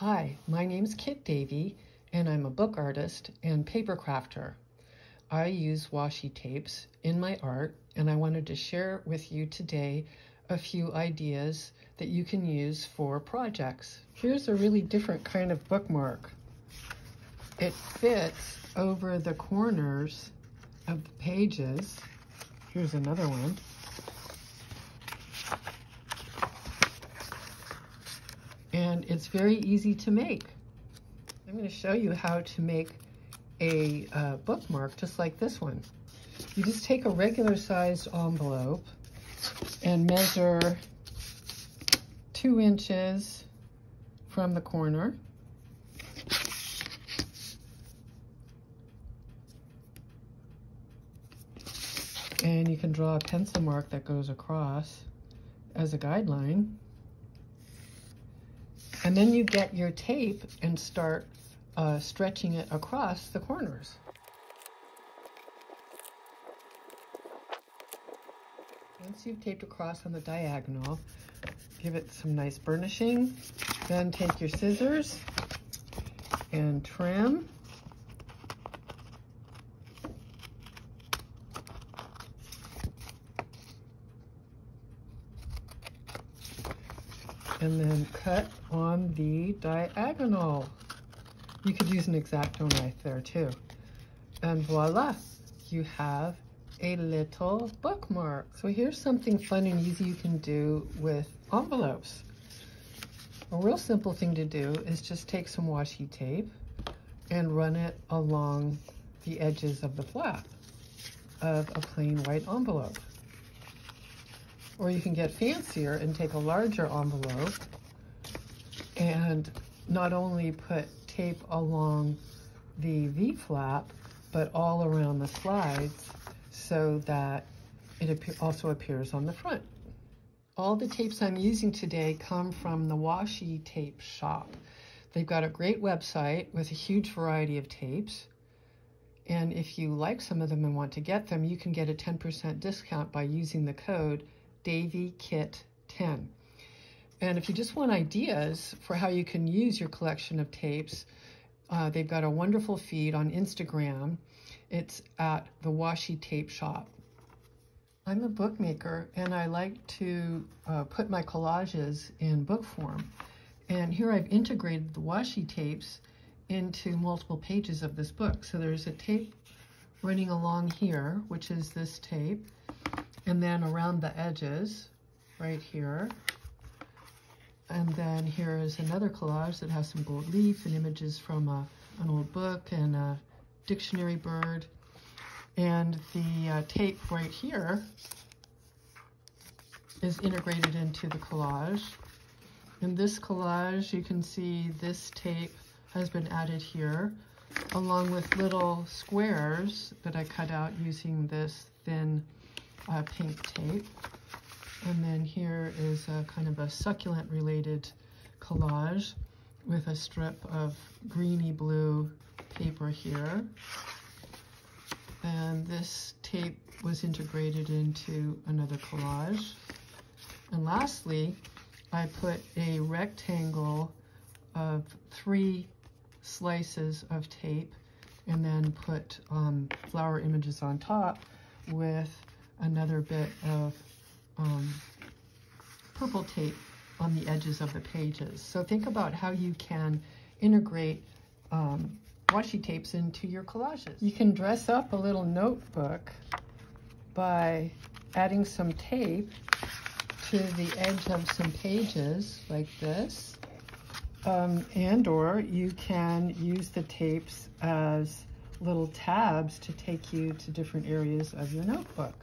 Hi, my name's Kit Davey, and I'm a book artist and paper crafter. I use washi tapes in my art, and I wanted to share with you today a few ideas that you can use for projects. Here's a really different kind of bookmark. It fits over the corners of the pages. Here's another one. And it's very easy to make. I'm going to show you how to make a bookmark just like this one. You just take a regular sized envelope and measure 2 inches from the corner. And you can draw a pencil mark that goes across as a guideline. And then you get your tape and start stretching it across the corners. Once you've taped across on the diagonal, give it some nice burnishing. Then take your scissors and trim. And then cut on the diagonal. You could use an X-Acto knife there too. And voila, you have a little bookmark. So here's something fun and easy you can do with envelopes. A real simple thing to do is just take some washi tape and run it along the edges of the flap of a plain white envelope. Or you can get fancier and take a larger envelope and not only put tape along the V-flap, but all around the slides so that it also appears on the front. All the tapes I'm using today come from the Washi Tape Shop. They've got a great website with a huge variety of tapes. And if you like some of them and want to get them, you can get a 10% discount by using the code DaveyKit10. And if you just want ideas for how you can use your collection of tapes, they've got a wonderful feed on Instagram. It's at the Washi Tape Shop. I'm a bookmaker and I like to put my collages in book form. And here I've integrated the washi tapes into multiple pages of this book. So there's a tape running along here, which is this tape. And then around the edges, right here. And then here is another collage that has some gold leaf and images from an old book and a dictionary bird. And the tape right here is integrated into the collage. In this collage, you can see this tape has been added here, along with little squares that I cut out using this thin pink tape. And then here is a kind of a succulent related collage with a strip of greeny blue paper here. And this tape was integrated into another collage. And lastly, I put a rectangle of 3 slices of tape and then put flower images on top with another bit of purple tape on the edges of the pages. So think about how you can integrate washi tapes into your collages. You can dress up a little notebook by adding some tape to the edge of some pages like this, and or you can use the tapes as little tabs to take you to different areas of your notebook.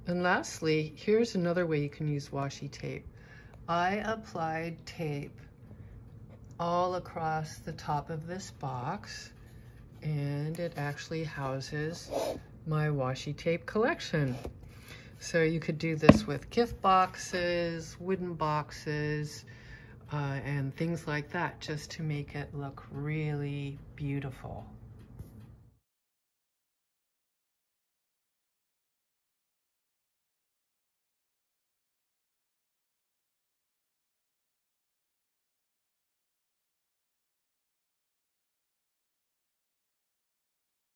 And lastly, here's another way you can use washi tape. I applied tape all across the top of this box, and it actually houses my washi tape collection. So you could do this with gift boxes, wooden boxes, and things like that, just to make it look really beautiful.